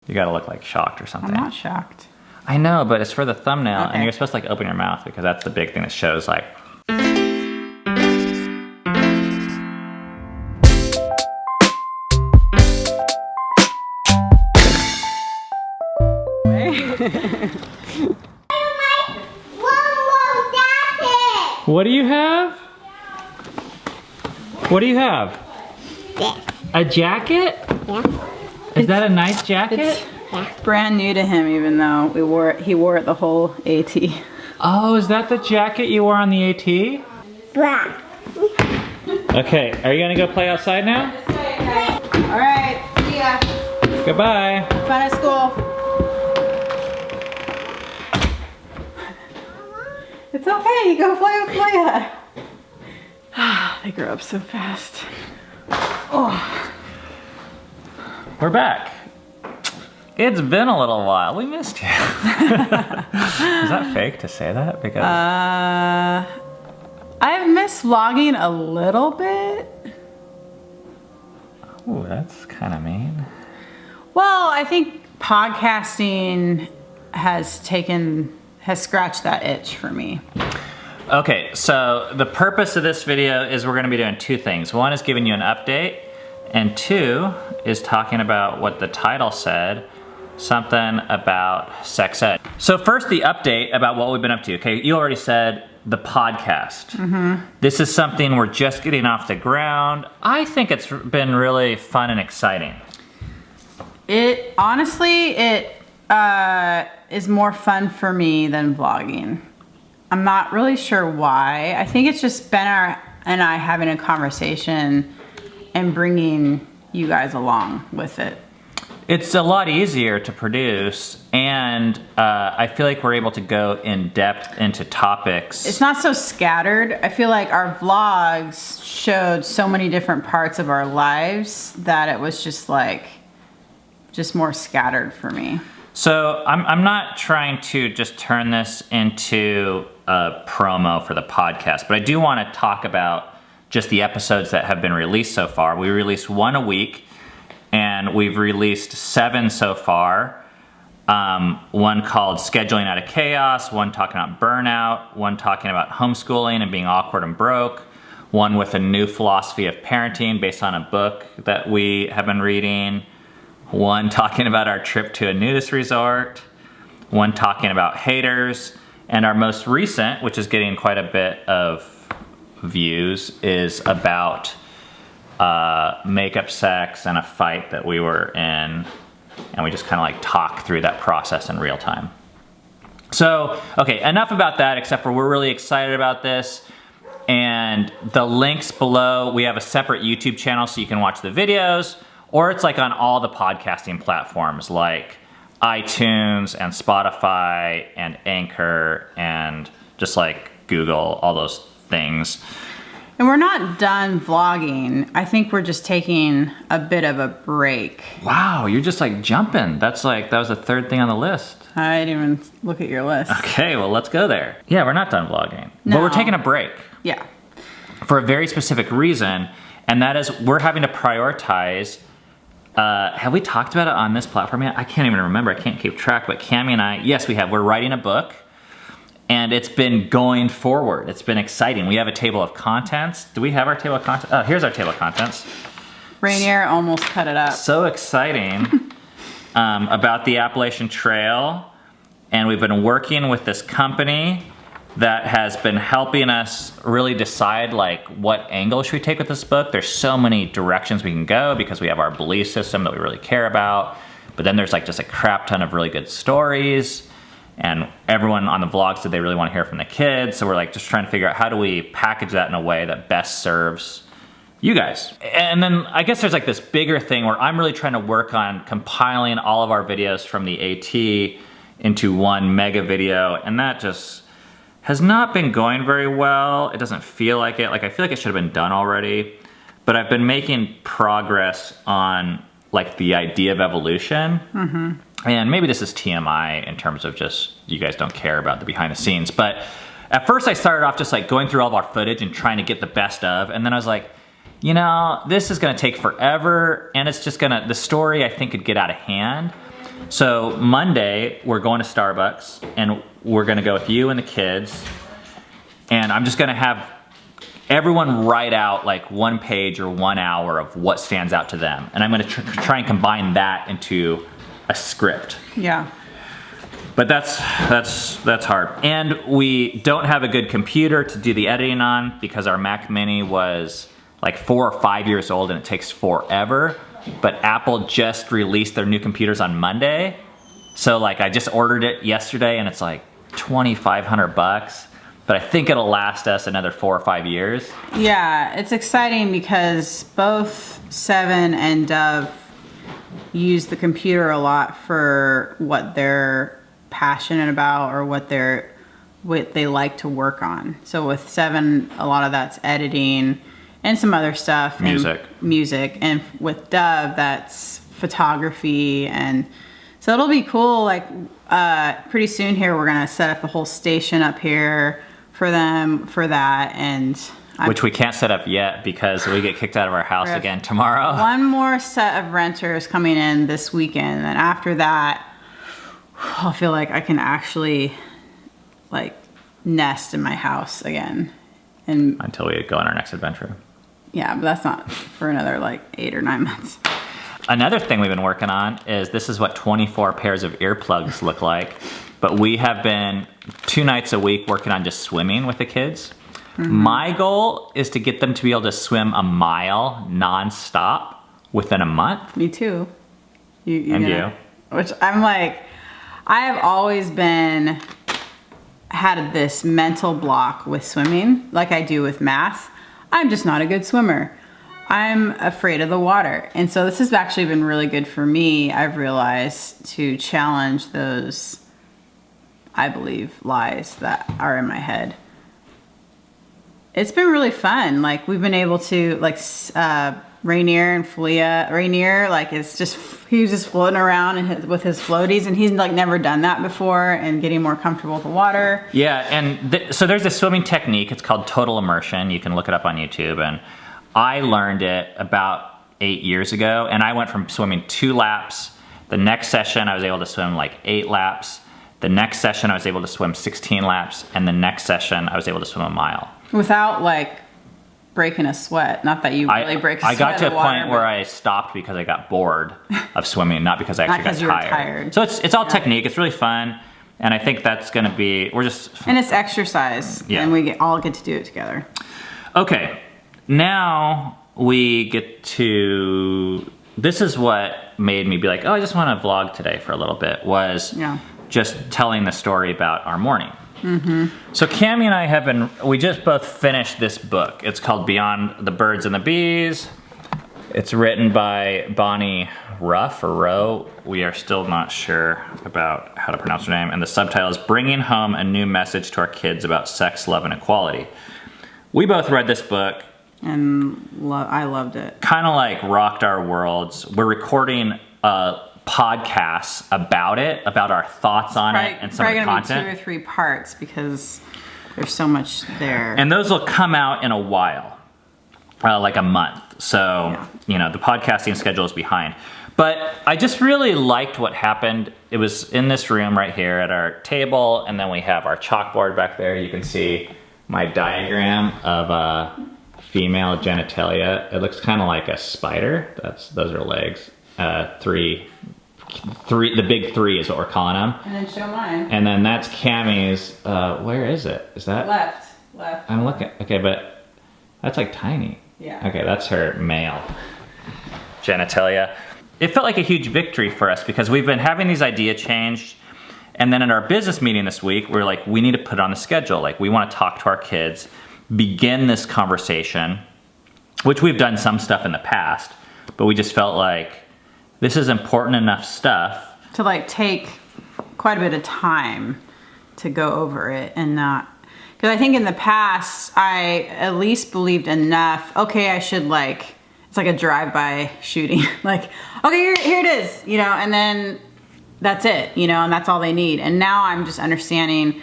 You gotta look like shocked or something. I'm not shocked. I know, but it's for the thumbnail, Okay. and you're supposed to like open your mouth because that's the big thing that shows like. What do you have? What do you have? A jacket? Yeah. Is that a nice jacket? It's brand new to him, even though he wore it the whole AT. Oh, is that the jacket you wore on the AT? Black. Okay, are you gonna go play outside now? All right, see ya. Goodbye. Fun at school. It's okay, you go play with Leia. They grow up so fast. Oh. We're back. It's been a little while. We missed you. Is that fake to say that? Because I've missed vlogging a little bit. ooh, that's kind of mean. Well, I think podcasting has scratched that itch for me. Okay, so the purpose of this video is we're gonna be doing two things. One is giving you an update, and two is talking about what the title said, something about sex ed. So first, the update about what we've been up to. Okay, you already said the podcast. Mm-hmm. This is something we're just getting off the ground. I think it's been really fun and exciting. It honestly, is more fun for me than vlogging. I'm not really sure why. I think it's just Ben and I having a conversation and bringing you guys along with it. It's a lot easier to produce, and I feel like we're able to go in depth into topics. It's not so scattered. I feel like our vlogs showed so many different parts of our lives that it was just more scattered for me. So I'm not trying to just turn this into a promo for the podcast, but I do want to talk about just the episodes that have been released so far. We released one a week, and we've released 7 so far. One called Scheduling Out of Chaos, one talking about burnout, one talking about homeschooling and being awkward and broke, one with a new philosophy of parenting based on a book that we have been reading, one talking about our trip to a nudist resort, one talking about haters, and our most recent, which is getting quite a bit of views, is about makeup sex and a fight that we were in, and we just kind of like talk through that process in real time. So, okay, enough about that, except for we're really excited about this, and the links below, we have a separate YouTube channel so you can watch the videos, or it's like on all the podcasting platforms like iTunes and Spotify and Anchor and just like Google, all those things. And we're not done vlogging. I think we're just taking a bit of a break. Wow, you're just like jumping. That was the third thing on the list. I didn't even look at your list. Okay, well, let's go there. Yeah, we're not done vlogging, but No. we're taking a break Yeah. for a very specific reason, and that is we're having to prioritize. Have we talked about it on this platform yet? I can't even remember. I can't keep track, but Cammie and I, yes, we have. We're writing a book, and it's been going forward. It's been exciting. We have a table of contents. Do we have our table of contents? Oh, here's our table of contents. Rainier almost cut it up. So exciting about the Appalachian Trail, and we've been working with this company that has been helping us really decide like what angle should we take with this book. There's so many directions we can go because we have our belief system that we really care about, but then there's like just a crap ton of really good stories, and everyone on the vlog said they really want to hear from the kids, so we're like just trying to figure out how do we package that in a way that best serves you guys. And then I guess there's like this bigger thing where I'm really trying to work on compiling all of our videos from the AT into one mega video, and that just has not been going very well. It doesn't feel like it. Like I feel like it should have been done already, but I've been making progress on like the idea of evolution. Mm-hmm. And maybe this is TMI in terms of just you guys don't care about the behind the scenes, but at first I started off just like going through all of our footage and trying to get the best of, and then I was like, you know, this is gonna take forever, and it's just gonna, the story I think could get out of hand. So Monday, we're going to Starbucks, and we're going to go with you and the kids. And I'm just going to have everyone write out like 1 page or 1 hour of what stands out to them. And I'm going to try and combine that into a script. Yeah. But that's hard. And we don't have a good computer to do the editing on because our Mac Mini was like 4 or 5 years old and it takes forever. But Apple just released their new computers on Monday. So like I just ordered it yesterday and it's like $2,500. But I think it'll last us another 4 or 5 years. Yeah, it's exciting because both Seven and Dove use the computer a lot for what they're passionate about or what they like to work on. So with Seven, a lot of that's editing and some other stuff. Music. And with Dove, that's photography. And so it'll be cool. Like pretty soon here, we're going to set up a whole station up here for them for that. And which we can't set up yet because we get kicked out of our house again tomorrow. One more set of renters coming in this weekend. And after that, I'll feel like I can actually like nest in my house again. And until we go on our next adventure. Yeah, but that's not for another like 8 or 9 months. Another thing we've been working on is this is what 24 pairs of earplugs look like. But we have been 2 nights a week working on just swimming with the kids. Mm-hmm. My goal is to get them to be able to swim a mile nonstop within a month. Me too. You? Which I'm like, I have always had this mental block with swimming, like I do with math. I'm just not a good swimmer. I'm afraid of the water. And so this has actually been really good for me, I've realized, to challenge those, I believe, lies that are in my head. It's been really fun. Like we've been able to, like Rainier and Filia. Rainier, like he's just floating around with his floaties, and he's like never done that before, and getting more comfortable with the water. Yeah, and so there's a swimming technique. It's called total immersion. You can look it up on YouTube, and I learned it about 8 years ago, and I went from swimming 2 laps. The next session, I was able to swim like 8 laps. The next session, I was able to swim 16 laps, and the next session, I was able to swim a mile. Without like breaking a sweat. Not that you really break a sweat. I got to a point where I stopped because I got bored of swimming, not because I actually got tired. So it's all technique. It's really fun. And I think that's going to be, and it's exercise. Yeah. And we all get to do it together. Okay. Now we get to, this is what made me be like, oh, I just want to vlog today for a little bit, was just telling the story about our morning. Mm-hmm. So Cammie and I we just both finished this book. It's called Beyond the Birds and the Bees. It's written by Bonnie Ruff or Rowe. We are still not sure about how to pronounce her name. And the subtitle is Bringing Home a New Message to Our Kids About Sex, Love, and Equality. We both read this book. And I loved it. Kind of like rocked our worlds. We're recording podcasts about it, about our thoughts on it and some of the content. Probably gonna be 2 or 3 parts because there's so much there. And those will come out in a while, like a month. So, the podcasting schedule is behind. But I just really liked what happened. It was in this room right here at our table, and then we have our chalkboard back there. You can see my diagram of female genitalia. It looks kind of like a spider. Those are legs. The big 3 is what we're calling them. And then show mine. And then that's Cammie's. Where is it? Is that left? I'm looking. Okay, but that's like tiny. Yeah. Okay, that's her male genitalia. It felt like a huge victory for us because we've been having these ideas changed, and then in our business meeting this week, we're like, we need to put it on the schedule. Like, we want to talk to our kids, begin this conversation, which we've done some stuff in the past, but we just felt like this is important enough stuff to like take quite a bit of time to go over it and not, because I think in the past I at least believed enough, okay, I should like, it's like a drive-by shooting, like, okay, here it is, and then that's it, and that's all they need. And now I'm just understanding,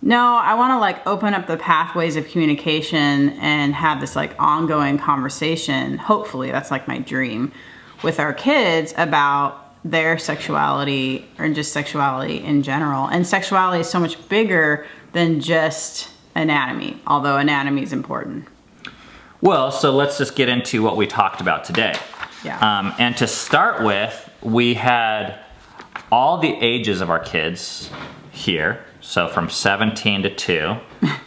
no, I want to like open up the pathways of communication and have this like ongoing conversation. Hopefully that's like my dream with our kids about their sexuality or just sexuality in general. And sexuality is so much bigger than just anatomy, although anatomy is important. Well, so let's just get into what we talked about today. Yeah. And to start with, we had all the ages of our kids here. So from 17 to 2.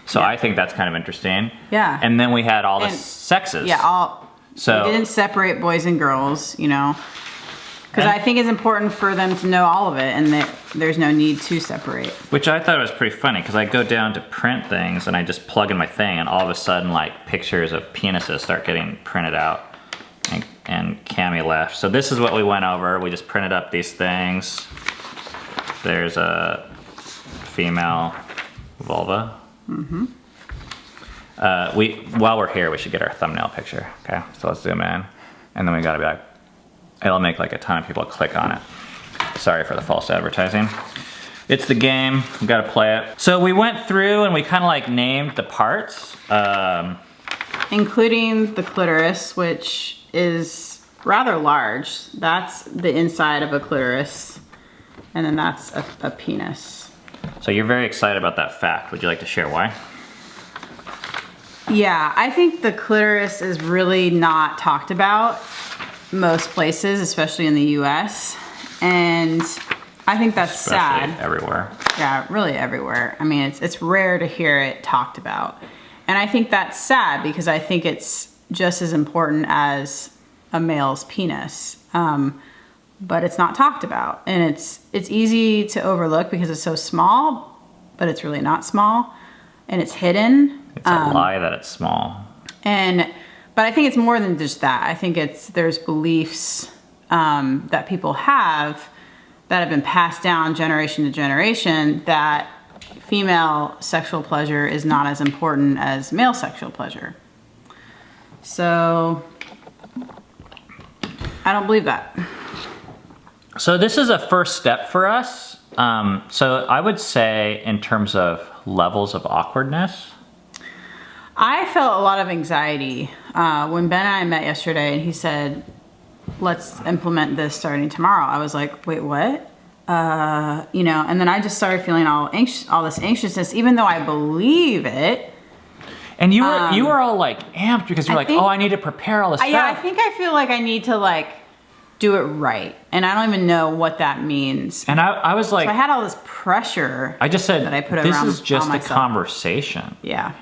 So Yeah. I think that's kind of interesting. Yeah. And then we had all the sexes. Yeah, So we didn't separate boys and girls, you know, because I think it's important for them to know all of it, and that there's no need to separate. Which I thought was pretty funny, because I go down to print things and I just plug in my thing, and all of a sudden, like, pictures of penises start getting printed out. And Cammie left. So this is what we went over. We just printed up these things. There's a female vulva. Mm-hmm. While we're here, we should get our thumbnail picture. Okay, so let's zoom in, and then we gotta be like, it'll make like a ton of people click on it. Sorry for the false advertising. It's the game, we gotta play it. So we went through and we kind of like named the parts. Including the clitoris, which is rather large. That's the inside of a clitoris. And then that's a penis. So you're very excited about that fact. Would you like to share why? Yeah, I think the clitoris is really not talked about most places, especially in the US. And I think that's Especially sad. everywhere. Yeah, really everywhere. I mean, it's rare to hear it talked about. And I think that's sad because I think it's just as important as a male's penis. But it's not talked about. And it's easy to overlook because it's so small, but it's really not small. And it's hidden. It's a lie that it's small. But I think it's more than just that. I think there's beliefs that people have that have been passed down generation to generation that female sexual pleasure is not as important as male sexual pleasure. So I don't believe that. So this is a first step for us. So I would say in terms of levels of awkwardness. I felt a lot of anxiety when Ben and I met yesterday and he said, let's implement this starting tomorrow. I was like, wait, what? And then I just started feeling all this anxiousness, even though I believe it. And you were all like amped because you're I need to prepare all this stuff. Yeah, I think I feel like I need to like do it right. And I don't even know what that means. And I was like, so I had all this pressure. I just said, that I put this around is just on a conversation. Yeah.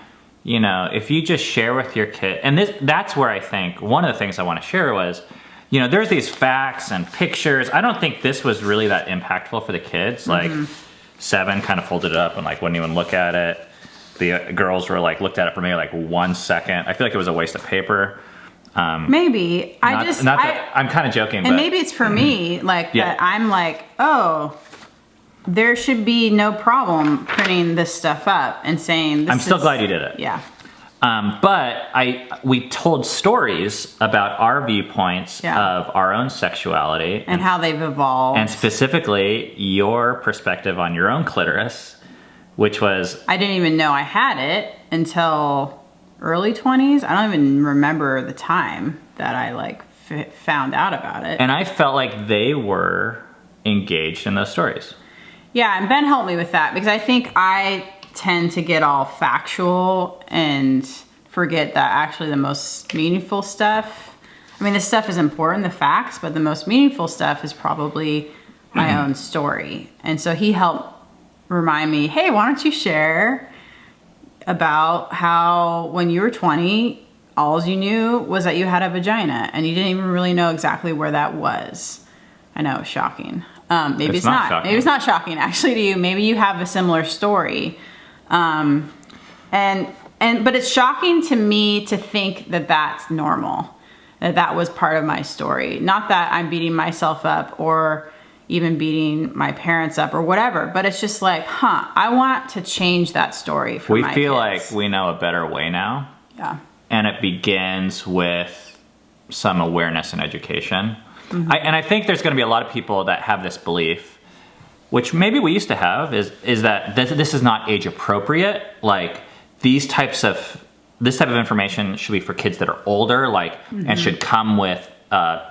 You know, if you just share with your kid, and that's where I think one of the things I want to share was, you know, there's these facts and pictures. I don't think this was really that impactful for the kids. Like 7 kind of folded it up and like wouldn't even look at it. The girls were like, looked at it for maybe like 1 second. I feel like it was a waste of paper. Maybe. I'm kind of joking. And but, maybe it's for me, like that I'm like, oh, there should be no problem printing this stuff up and saying this I'm still glad you did it. Yeah. But we told stories about our viewpoints of our own sexuality. And how they've evolved. And specifically, your perspective on your own clitoris, which was... I didn't even know I had it until early 20s. I don't even remember the time that I like found out about it. And I felt like they were engaged in those stories. Yeah, and Ben helped me with that because I think I tend to get all factual and forget that actually the most meaningful stuff, I mean, this stuff is important, the facts, but the most meaningful stuff is probably my own story. And so he helped remind me, hey, why don't you share about how when you were 20, all you knew was that you had a vagina and you didn't even really know exactly where that was. I know, shocking. Maybe it's not. Shocking. Maybe it's not shocking actually to you. Maybe you have a similar story. But it's shocking to me to think that that's normal, that was part of my story. Not that I'm beating myself up or even beating my parents up or whatever, but it's just like, I want to change that story for my kids. We feel like we know a better way now. Yeah. And it begins with some awareness and education. And I think there's going to be a lot of people that have this belief, which maybe we used to have, is that this is not age appropriate. Like this type of information should be for kids that are older, and should come with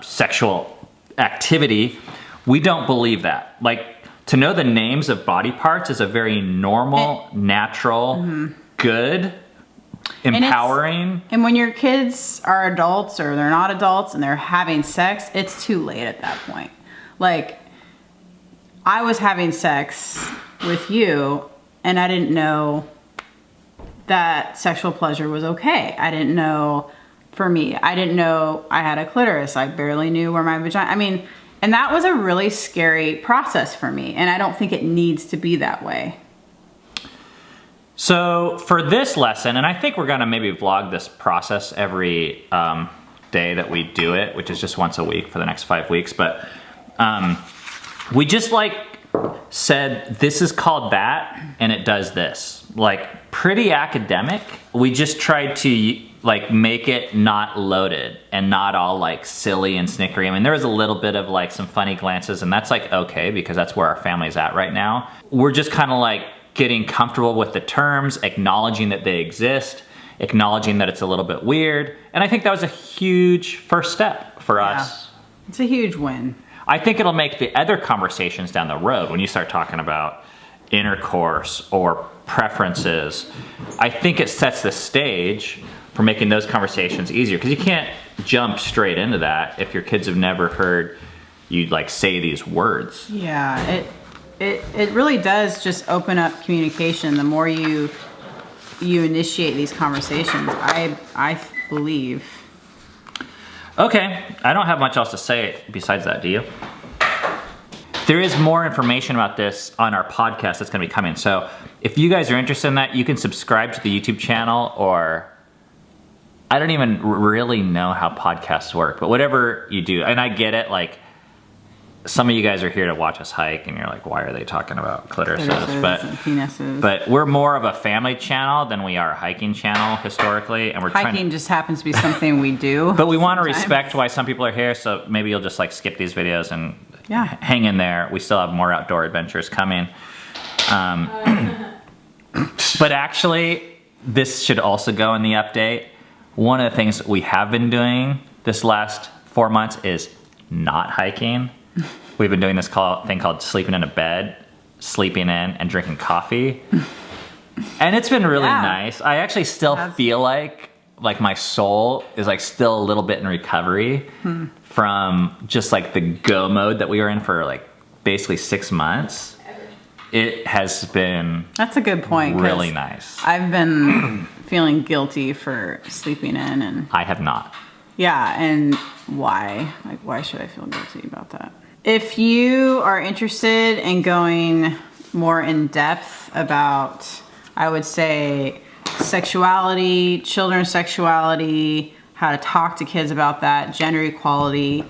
sexual activity, We don't believe that. Like, to know the names of body parts is a very normal, natural, good, empowering. And when your kids are adults or they're not adults and they're having sex, it's too late at that point. Like, I was having sex with you and I didn't know that sexual pleasure was okay. I didn't know, for me, I didn't know I had a clitoris. I barely knew where my vagina, I mean, and that was a really scary process for me. And I don't think it needs to be that way. So for this lesson, and I think we're gonna maybe vlog this process every day that we do it, which is just once a week for the next 5 weeks. But we just like said, this is called that, and it does this. Like, pretty academic. We just tried to like make it not loaded and not all like silly and snickery. I mean, there was a little bit of like some funny glances, and that's like okay, because that's where our family's at right now. We're just kind of like getting comfortable with the terms, acknowledging that they exist, acknowledging that it's a little bit weird. And I think that was a huge first step for us. It's a huge win. I think it'll make the other conversations down the road, when you start talking about intercourse or preferences, I think it sets the stage for making those conversations easier, because you can't jump straight into that if your kids have never heard you like say these words. Yeah, it really does just open up communication. The more you initiate these conversations, I believe. Okay, I don't have much else to say besides that, do you? There is more information about this on our podcast that's gonna be coming. So if you guys are interested in that, you can subscribe to the YouTube channel, or I don't even really know how podcasts work, but whatever you do, and I get it, like some of you guys are here to watch us hike and you're like, why are they talking about clitorises? But and penises. But we're more of a family channel than we are a hiking channel historically, and we're hiking just happens to be something we do. But we want to respect why some people are here, so maybe you'll just like skip these videos and hang in there. We still have more outdoor adventures coming. But actually, this should also go in the update. One of the things we have been doing this last 4 months is not hiking. We've been doing this thing called sleeping in a bed, sleeping in and drinking coffee. And it's been really nice. I actually still feel like my soul is like still a little bit in recovery from just like the go mode that we were in for like basically 6 months. It has been That's a good point. Really nice. I've been feeling guilty for sleeping in, and I have not. Yeah, and why? Like, why should I feel guilty about that? If you are interested in going more in depth about, I would say, sexuality, children's sexuality, how to talk to kids about that, gender equality,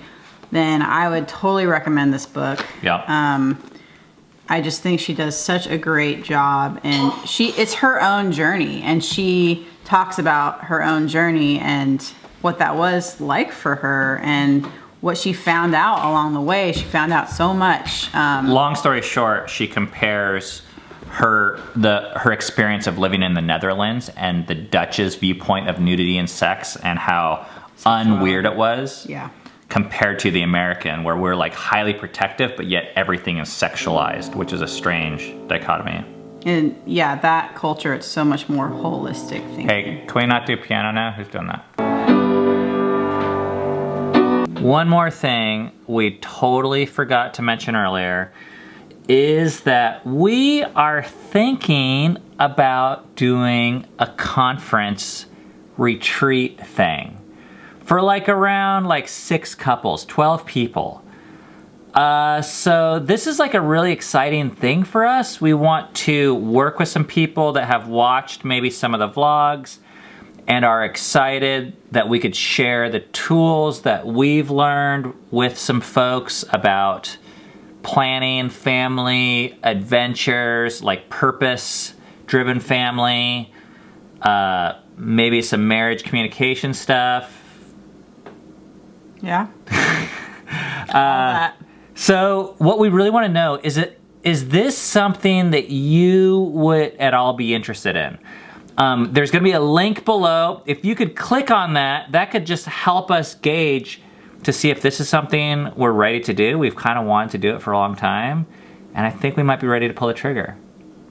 then I would totally recommend this book. Yeah. I just think she does such a great job, and it's her own journey, and she talks about her own journey and what that was like for her and what she found out along the way. She found out so much. Long story short, she compares her experience of living in the Netherlands and the Dutch's viewpoint of nudity and sex and how unweird it was. Yeah. Compared to the American, where we're like highly protective, but yet everything is sexualized, which is a strange dichotomy. And yeah, that culture, it's so much more holistic thinking. Hey, can we not do piano now? Who's doing that? One more thing we totally forgot to mention earlier is that we are thinking about doing a conference retreat thing for like around like 6 couples, 12 people. So this is like a really exciting thing for us. We want to work with some people that have watched maybe some of the vlogs and are excited that we could share the tools that we've learned with some folks about planning family adventures, like purpose-driven family, maybe some marriage communication stuff. Yeah. So what we really want to know is this something that you would at all be interested in? There's going to be a link below. If you could click on that, that could just help us gauge to see if this is something we're ready to do. We've kind of wanted to do it for a long time, and I think we might be ready to pull the trigger.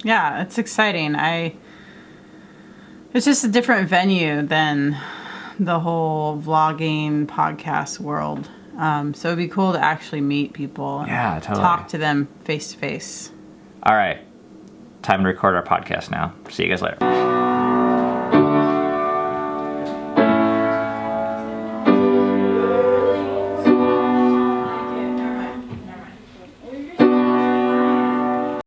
Yeah, it's exciting. It's just a different venue than the whole vlogging podcast world. So it'd be cool to actually meet people and talk to them face to face. All right. Time to record our podcast now. See you guys later.